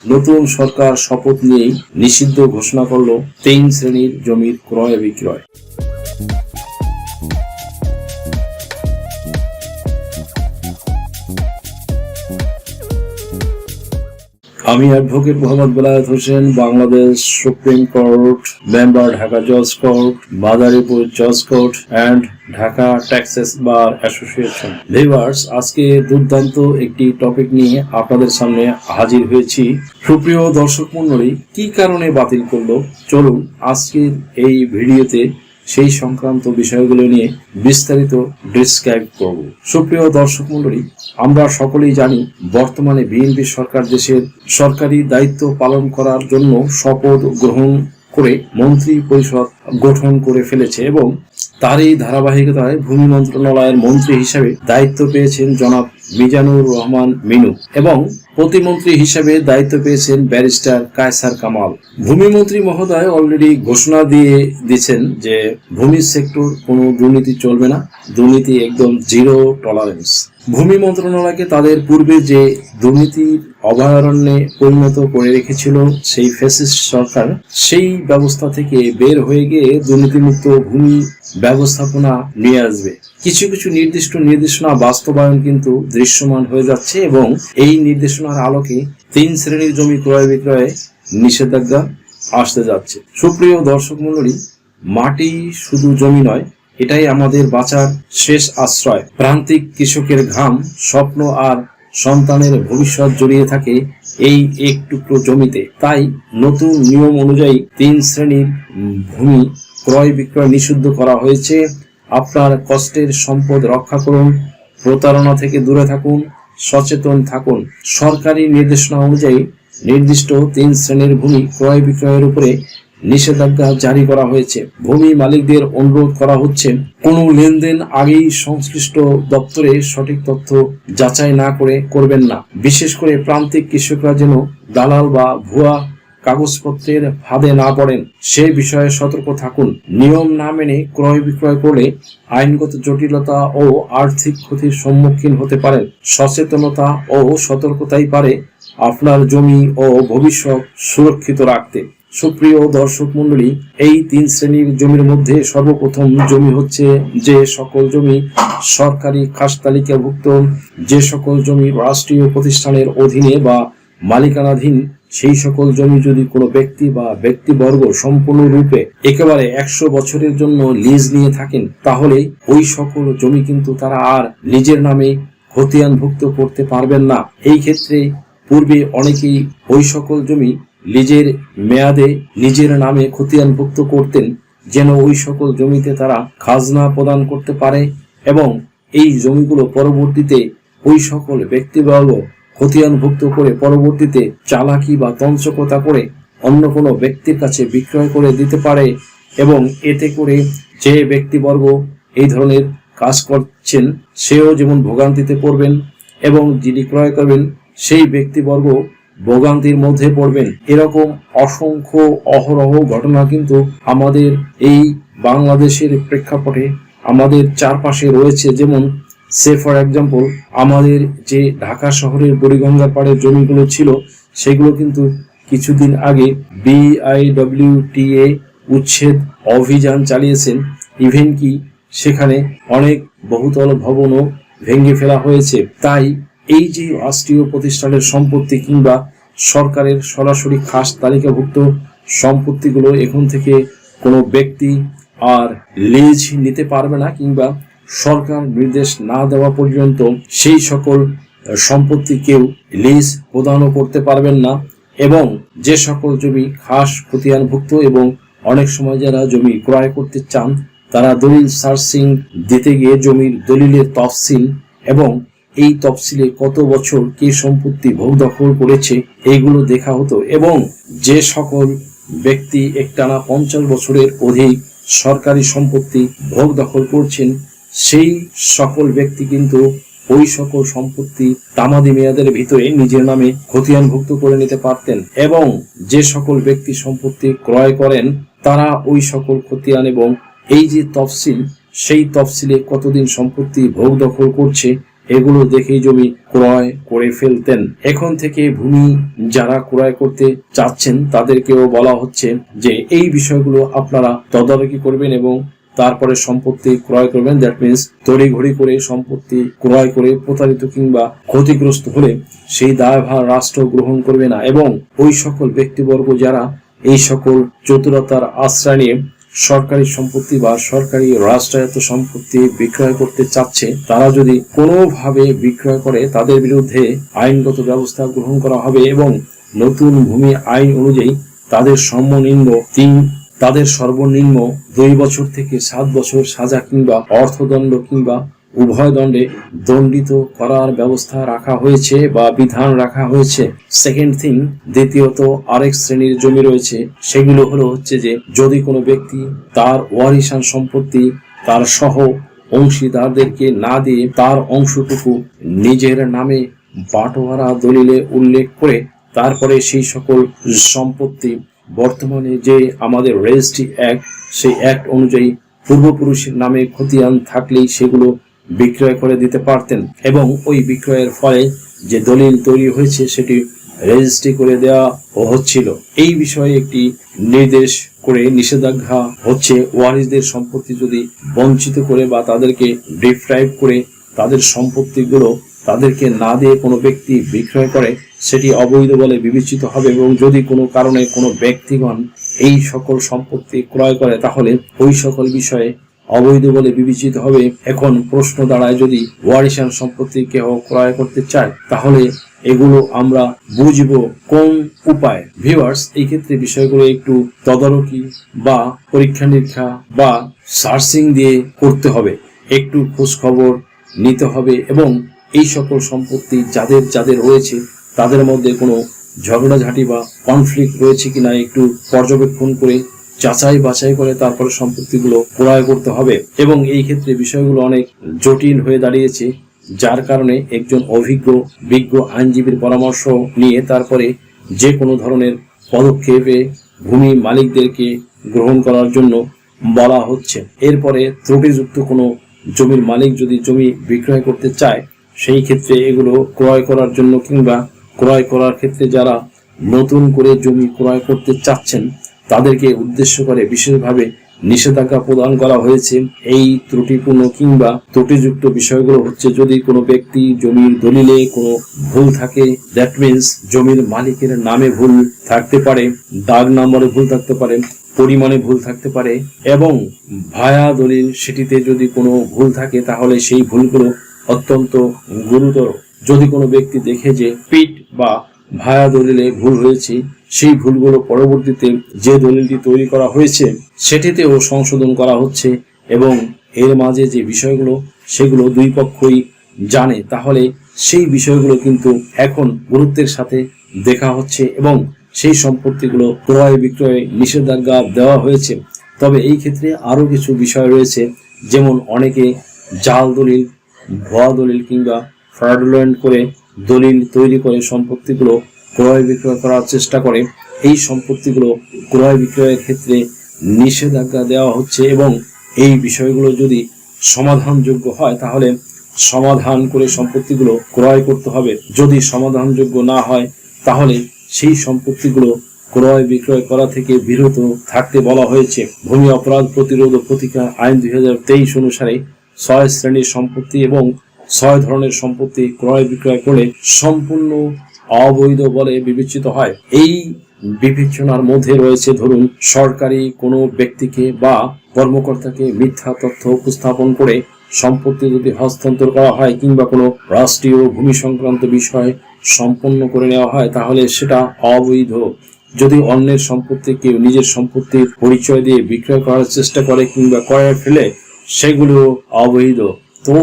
নতুন সরকার শপথ নিয়েই নিষিদ্ধ ঘোষণা করল 3 শ্রেণীর জমির ক্রয় বিক্রয়। আমি advocate Mohammad Belayet Hossain, Bangladesh supreme court member, Dhaka জজ কোর্ট, মাদারীপুর জজ court and Dhaka taxes bar association. Viewers, আজকে দুর্দান্ত একটি টপিক নিয়ে আপনাদের সামনে হাজির হয়েছি। সুপ্রিয় দর্শক মণ্ডলী, কি কারণে বাতিল করলো, চলুন আজকের এই ভিডিওতে সেই সংক্রান্ত বিষয়গুলো নিয়ে বিস্তারিত ডিসক্রাইব করব। সুপ্রিয় দর্শক মণ্ডলী, আমরা সকলেই জানি বর্তমানে বিএনপি সরকার দেশের সরকারি দায়িত্ব পালন করার জন্য শপথ গ্রহণ করে মন্ত্রী পরিষদ গঠন করে ফেলেছে এবং তারই ধারাবাহিকতায় ভূমি মন্ত্রণালয়ের মন্ত্রী হিসেবে দায়িত্ব পেয়েছেন জনাব মিজানুর রহমান মিনু এবং প্রতিমন্ত্রী হিসেবে দায়িত্ব পেয়েছেন ব্যারিস্টার কায়সার কামাল। ভূমিমন্ত্রী মহোদয় অলরেডি ঘোষণা দিয়ে দিয়েছেন যে ভূমি সেক্টর কোনো দুর্নীতি চলবে না, দুর্নীতি একদম জিরো টলারেন্স। ভূমি মন্ত্রণালয়কে তাদের পূর্বে যে দুর্নীতির অভয়ারণ্যে পরিণত করে রেখেছিল সেই ফ্যাসিস্ট সরকার, সেই ব্যবস্থা থেকে বের হয়ে গিয়ে দুর্নীতিমুক্ত ভূমি ব্যবস্থাপনা নিয়ে আসবে। কিছু কিছু নির্দিষ্ট নির্দেশনা বাস্তবায়ন কিন্তু দৃশ্যমান হয়ে যাচ্ছে এবং এই নির্দেশনার আলোকে 3 শ্রেণীর জমি ক্রয় বিক্রয়ে নিষেধাজ্ঞা আসতে যাচ্ছে। সুপ্রিয় দর্শক মণ্ডলী, মাটি শুধু জমি নয়, এটাই আমাদের বাঁচার শেষ আশ্রয়। প্রান্তিক কৃষকের ঘাম, স্বপ্ন আর সন্তানের ভবিষ্যৎ জড়িয়ে থাকে এই এক টুকরো জমিতে। তাই নতুন নিয়ম অনুযায়ী 3 শ্রেণীর ভূমি ক্রয় বিক্রয় নিষিদ্ধ করা হয়েছে। আপনার কষ্টের সম্পদ রক্ষা করুন, প্রতারণা থেকে দূরে থাকুন, সচেতন থাকুন। সরকারি নির্দেশনা অনুযায়ী নির্দিষ্ট 3 শ্রেণীর ভূমি ক্রয় বিক্রয়ের উপরে নিষেধাজ্ঞা জারি করা হয়েছে। ভূমি মালিকদের অনুরোধ করা হচ্ছে কোনো লেনদেন আগেই সংশ্লিষ্ট দপ্তরে সঠিক তথ্য যাচাই না করে করবেন না। বিশেষ করে প্রান্তিক কৃষকরা যেন দালাল বা ভুয়া কাগজপত্রের ফাঁদে না পড়েন, সে বিষয়ে সতর্ক থাকুন। নিয়ম না মেনে ক্রয় বিক্রয় করলে আইনগত জটিলতা ও আর্থিক ক্ষতির সম্মুখীন হতে পারেন। সচেতনতা ও সতর্কতাই পারে আপনার জমি ও ভবিষ্যৎ সুরক্ষিত রাখতে। সুপ্রিয় দর্শক মণ্ডলী, এই 3 শ্রেণীর জমির মধ্যে সর্বপ্রথম জমি হচ্ছে যে সকল জমি সরকারি খাস তালিকাভুক্ত, যে সকল জমি রাষ্ট্রীয় প্রতিষ্ঠানের অধীনে বা মালিকানাধীন, সেই সকল জমি যদি কোনো ব্যক্তি বা ব্যক্তিবর্গ সম্পূর্ণরূপে একেবারে 100 বছরের জন্য লিজ নিয়ে থাকেন, তাহলে ওই সকল জমি কিন্তু তারা আর নিজের নামে খতিয়ানভুক্ত করতে পারবেন না। এই ক্ষেত্রে পূর্বে অনেকেই ওই সকল জমি লিজের মেয়াদে নিজের নামে খতিয়ানভুক্ত করতেন, যেন ওই সকল জমিতে তারা খাজনা প্রদান করতে পারে এবং এই জমিগুলো পরবর্তীতে ওই সকল ব্যক্তিবর্গ খতিয়ানভুক্ত করে পরবর্তীতে চালাকি বা তঞ্চকতা করে অন্য কোনো ব্যক্তির কাছে বিক্রয় করে দিতে পারে এবং এতে করে যে ব্যক্তিবর্গ এই ধরনের কাজ করছেন সেও যেমন ভোগান্তিতে পড়বেন এবং যিনি ক্রয় করবেন সেই ব্যক্তিবর্গ ভোগান্তির মধ্যে পড়বেন। এরকম অসংখ্য অহরহ ঘটনা কিন্তু আমাদের এই বাংলাদেশের প্রেক্ষাপটে আমাদের চারপাশে রয়েছে। যেমন সে ফর এক্সাম্পল, আমাদের যে ঢাকা শহরের বুড়িগঙ্গার পাড়ের জমিগুলো ছিল সেগুলো কিন্তু কিছুদিন আগে BIWTA উচ্ছেদ অভিযান চালিয়েছেন। ইভেন কি সেখানে অনেক বহুতল ভবনও ভেঙে ফেলা হয়েছে। তাই এই যে রাষ্ট্রীয় প্রতিষ্ঠানের সম্পত্তি কিংবা সরকারের সরাসরি খাস তালিকাভুক্ত সম্পত্তিগুলো এখন থেকে কোনো ব্যক্তি আর লিজ নিতে পারবে না, কিংবা সরকার নির্দেশ না দেওয়া পর্যন্ত সেই সকল সম্পত্তি কেউ লিজ প্রদানও করতে পারবেন না। এবং যে সকল জমি খাস খতিয়ানভুক্ত এবং অনেক সময় যারা জমি ক্রয় করতে চান তারা দলিল সার্চিং দিতে গিয়ে জমির দলিলের তফসিল এবং এই তফসিলে কত বছর কে সম্পত্তি ভোগ দখল করেছে এইগুলো দেখা হতো এবং যে সকল ব্যক্তি একটানা 50 বছরের অধিক সরকারি সম্পত্তি ভোগ দখল করছেন সেই সকল ব্যক্তি কিন্তু ওই সকল সম্পত্তি তামাদি মেয়াদের ভিতরে নিজের নামে খতিয়ানভুক্ত করে নিতে পারতেন এবং যে সকল ব্যক্তি সম্পত্তি ক্রয় করেন তারা ওই সকল খতিয়ান এবং এই যে তফসিল সেই তফসিলে কতদিন সম্পত্তি ভোগ দখল করছে এগুলো দেখেই জমি ক্রয় করে ফেলতেন। এখন থেকে ভূমি যারা ক্রয় করতে চাচ্ছেন তাদেরকেও বলা হচ্ছে যে এই বিষয়গুলো আপনারা তদারকি করবেন এবং তারপরে সম্পত্তি ক্রয় করবেন। দ্যাট মিনস তড়িঘড়ি করে সম্পত্তি ক্রয় করে প্রতারিত কিংবা ক্ষতিগ্রস্ত হলে সেই দায়ভার রাষ্ট্র গ্রহণ করবে না, এবং ওই সকল ব্যক্তিবর্গ যারা এই সকল চতুরতার আশ্রয় নিয়ে সরকারি সম্পত্তি বা সরকারি রাষ্ট্রায়ত্ত সম্পত্তি বিক্রয় করতে চাচ্ছে, তারা যদি কোনোভাবে বিক্রয় করে তাদের বিরুদ্ধে আইনগত ব্যবস্থা গ্রহণ করা হবে এবং নতুন ভূমি আইন অনুযায়ী তাদের সর্বনিম্ন 2 বছর থেকে 7 বছর সাজা কিংবা অর্থদণ্ড কিংবা উভয় দণ্ডে দণ্ডিত করার ব্যবস্থা রাখা হয়েছে বা বিধান রাখা হয়েছে। সেকেন্ড থিং, দ্বিতীয়ত আরেক শ্রেণীর জমি রয়েছে, সেগুলো হচ্ছে যে যদি কোনো ব্যক্তি তার ওয়ারিশান সম্পত্তি তার সহ অংশীদারদেরকে না দিয়ে তার অংশটুকু নিজের নামে বাটোয়ারা দলিলে উল্লেখ করে তারপরে সেই সকল সম্পত্তি বর্তমানে যে আমাদের রেজিস্ট্রি অ্যাক্ট, সেই অ্যাক্ট অনুযায়ী পূর্বপুরুষের নামে খতিয়ান থাকলেই সেগুলো বিক্রয় করে দিতে পারতেন, এবং ওই বিক্রয়ের ফলে যে দলিল তৈরি হয়েছে সেটি রেজিস্ট্রি করে দেওয়া হচ্ছিল। এই বিষয়ে একটি নির্দেশ করে নিষেধাজ্ঞা হচ্ছে ওয়ারিশদের সম্পত্তি যদি বঞ্চিত করে বা তাদেরকে ডিপ্রাইভ করে তাদের সম্পত্তিগুলো তাদেরকে না দিয়ে কোনো ব্যক্তি বিক্রয় করে, সেটি অবৈধ বলে বিবেচিত হবে, এবং যদি কোনো কারণে কোনো ব্যক্তিগণ এই সকল সম্পত্তি ক্রয় করে তাহলে ওই সকল বিষয়ে অবৈধ বলে বিবেচিত হবে। এখন প্রশ্ন দাঁড়ায়, যদি ওয়ারিশান সম্পত্তি কেউ ক্রয় করতে চায় তাহলে এগুলো আমরা বুঝবো কোন উপায়? ভিউয়ার্স, এই ক্ষেত্রে বিষয়গুলো একটু তদারকি বা পরীক্ষা নিরীক্ষা বা সার্চিং দিয়ে করতে হবে, একটু খোঁজ খবর নিতে হবে, এবং এই সকল সম্পত্তি যাদের যাদের রয়েছে তাদের মধ্যে কোনো ঝগড়াঝাঁটি বা কনফ্লিক্ট রয়েছে কিনা একটু পর্যবেক্ষণ করে যাচাই বাছাই করে তারপরে সম্পত্তিগুলো ক্রয় করতে হবে। এবং এই ক্ষেত্রে বিষয়গুলো অনেক জটিল হয়ে দাঁড়িয়েছে, যার কারণে একজন বিজ্ঞ আইনজীবীর পরামর্শ নিয়ে তারপরে যে কোনো ধরনের পদক্ষেপে ভূমি মালিকদেরকে গ্রহণ করার জন্য বলা হচ্ছে। এরপরে ত্রুটিযুক্ত কোনো জমির মালিক যদি জমি বিক্রয় করতে চায়, সেই ক্ষেত্রে এগুলো ক্রয় করার জন্য কিংবা ক্রয় করার ক্ষেত্রে যারা নতুন করে জমি ক্রয় করতে চাচ্ছেন তাদেরকে উদ্দেশ্য করে বিশেষভাবে নিষেধাজ্ঞা প্রদান করা হয়েছে। এই ত্রুটিপূর্ণ কিংবা ত্রুটিযুক্ত বিষয়গুলো হচ্ছে, যদি কোনো ব্যক্তি জমির দলিলে কোনো ভুল থাকে, দ্যাট মিনস জমির মালিকের নামে ভুল থাকতে পারে, দাগ নম্বরে ভুল থাকতে পারে, পরিমাণে ভুল থাকতে পারে, এবং ভায়া দলিল সেটিতে যদি কোনো ভুল থাকে তাহলে সেই ভুলগুলো অত্যন্ত গুরুতর। যদি কোনো ব্যক্তি দেখে যে পিট বা ভায়া দলিলে ভুল হয়েছে, সেই ভুলগুলো পরবর্তীতে যে দলিলটি তৈরি করা হয়েছে সেটিতেও সংশোধন করা হচ্ছে, এবং এর মাঝে যে বিষয়গুলো সেগুলো দুই পক্ষই জানে, তাহলে সেই বিষয়গুলো কিন্তু এখন গুরুত্বের সাথে দেখা হচ্ছে এবং সেই সম্পত্তিগুলো ক্রয় বিক্রয়ে নিষেধাজ্ঞা দেওয়া হয়েছে। তবে এই ক্ষেত্রে আরো কিছু বিষয় রয়েছে, যেমন অনেকে জাল দলিল, ভুয়া দলিল কিংবা ফ্রডুলেন্ট করে দলিল তৈরি করে সম্পত্তিগুলো ক্রয় বিক্রয় করার চেষ্টা করে। এই সম্পত্তিগুলো ক্রয় বিক্রয়ের ক্ষেত্রে নিষেধাজ্ঞা দেওয়া হচ্ছে, এবং এই বিষয়গুলো যদি সমাধানযোগ্য হয় তাহলে সমাধান করে সম্পত্তিগুলো ক্রয় করতে হবে। যদি সমাধানযোগ্য না হয় তাহলে সেই সম্পত্তিগুলো ক্রয় বিক্রয় করা থেকে বিরত থাকতে বলা হয়েছে। ভূমি অপরাধ প্রতিরোধ ও প্রতিকার আইন 2023 অনুসারে 6 শ্রেণীর সম্পত্তি এবং 6 ধরনের সম্পত্তি ক্রয় বিক্রয় করে সম্পূর্ণ অবৈধ বলে বিবেচিত হয়। এই বিবেচনার মধ্যে রয়েছে, ধরুন সরকারি কোনো ব্যক্তিকে বা কর্মকর্তাকে মিথ্যা তথ্য উপস্থাপন করে সম্পত্তি যদি হস্তান্তর করা হয় কিংবা কোনো রাষ্ট্রীয় ভূমি সংক্রান্ত বিষয় সম্পন্ন করে নেওয়া হয় তাহলে সেটা অবৈধ। যদি অন্যের সম্পত্তি কেউ নিজের সম্পত্তির পরিচয় দিয়ে বিক্রয় করার চেষ্টা করে কিংবা করে ফেলে, সেগুলো অবৈধ। তো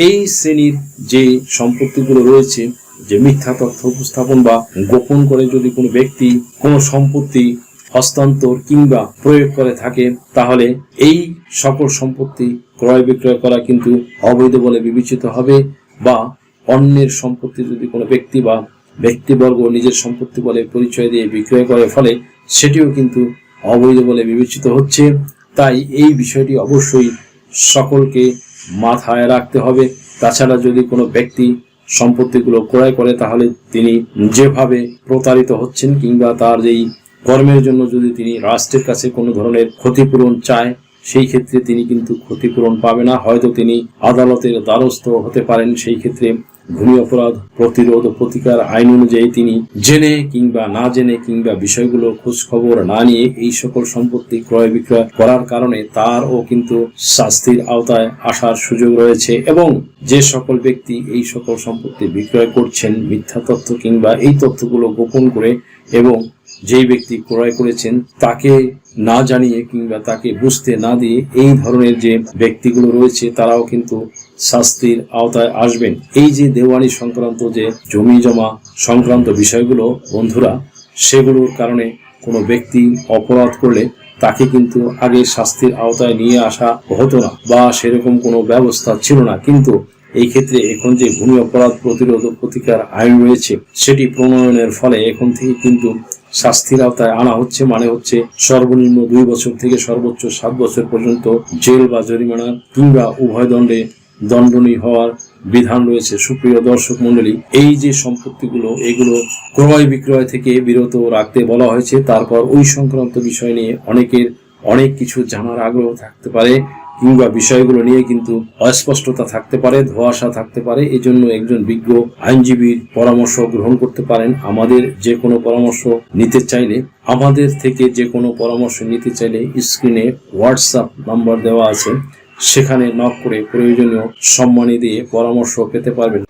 এই শ্রেণীর যে সম্পত্তিগুলো রয়েছে, যে মিথ্যা তথ্য উপস্থাপন বা গোপন করে যদি কোনো ব্যক্তি কোনো সম্পত্তি হস্তান্তর কিংবা প্রয়োগ করে থাকে তাহলে এই সকল সম্পত্তি ক্রয় বিক্রয় করা কিন্তু অবৈধ বলে বিবেচিত হবে, বা অন্যের সম্পত্তি যদি কোনো ব্যক্তি বা ব্যক্তিবর্গ নিজের সম্পত্তি বলে পরিচয় দিয়ে বিক্রয় করে ফলে সেটিও কিন্তু অবৈধ বলে বিবেচিত হচ্ছে। তাই এই বিষয়টি অবশ্যই সকলকে মাথায় রাখতে হবে তাছাড়া যদি কোনো ব্যক্তি সম্পত্তিগুলো ক্রয় করে তাহলে তিনি যেভাবে প্রতারিত হচ্ছেন কিংবা তার যেই কর্মের জন্য যদি তিনি রাষ্ট্রের কাছে কোনো ধরনের ক্ষতিপূরণ চায়, সেই ক্ষেত্রে তিনি কিন্তু ক্ষতিপূরণ পাবে না, হয়তো তিনি আদালতের দ্বারস্থ হতে পারেন। সেই ক্ষেত্রে ভূমি অপরাধ প্রতিরোধ ও প্রতিকার আইন অনুযায়ী তিনি জেনে কিংবা না জেনে কিংবা বিষয়গুলো খোঁজ খবর না নিয়ে এই সকল সম্পত্তি ক্রয় বিক্রয় করার কারণে তারও কিন্তু শাস্তির আওতায় আসার সুযোগ রয়েছে। এবং যে সকল ব্যক্তি এই সকল সম্পত্তি বিক্রয় করছেন মিথ্যা তথ্য কিংবা এই তথ্যগুলো গোপন করে এবং যেই ব্যক্তি ক্রয় করেছেন তাকে না জানিয়ে কিংবা তাকে বুঝতে না দিয়ে এই ধরনের যে ব্যক্তিগুলো রয়েছে তারাও কিন্তু শাস্তির আওতায় আসবেন। এই যে দেওয়ানি সংক্রান্ত যে জমি জমা সংক্রান্ত বিষয়গুলো বন্ধুরা, সেগুলোর কারণে কোনো ব্যক্তি অপরাধ করলে তাকে কিন্তু আগে শাস্তির আওতায় নিয়ে আসা হতো না বা সেরকম কোনো ব্যবস্থা ছিল না, কিন্তু এই ক্ষেত্রে এখন যে ভূমি অপরাধ প্রতিরোধ ও প্রতিকার আইন রয়েছে সেটি প্রণয়নের ফলে এখন থেকে কিন্তু শাস্তির আওতায় আনা হচ্ছে। মানে হচ্ছে সর্বনিম্ন 2 বছর থেকে সর্বোচ্চ 7 বছর পর্যন্ত জেল বা জরিমানা কিংবা উভয় দণ্ডে দণ্ডনীয় হওয়ার বিধান রয়েছে। সুপ্রিয় দর্শক মন্ডলী, এই যে সম্পত্তিগুলো এগুলো ক্রয় বিক্রয় থেকে বিরত রাখতে বলা হয়েছে। তারপর ওই সংক্রান্ত বিষয় নিয়ে অনেকের অনেক কিছু জানার আগ্রহ থাকতে পারে কিংবা বিষয়গুলো নিয়ে কিন্তু অস্পষ্টতা থাকতে পারে, ধোঁয়াশা থাকতে পারে। এই জন্য একজন বিজ্ঞ আইনজীবীর পরামর্শ গ্রহণ করতে পারেন। আমাদের যে কোনো পরামর্শ নিতে চাইলে স্ক্রিনে হোয়াটসঅ্যাপ নাম্বার দেওয়া আছে, সেখানে নক করে প্রয়োজনীয় সম্মানী দিয়ে পরামর্শ পেতে পারবেন।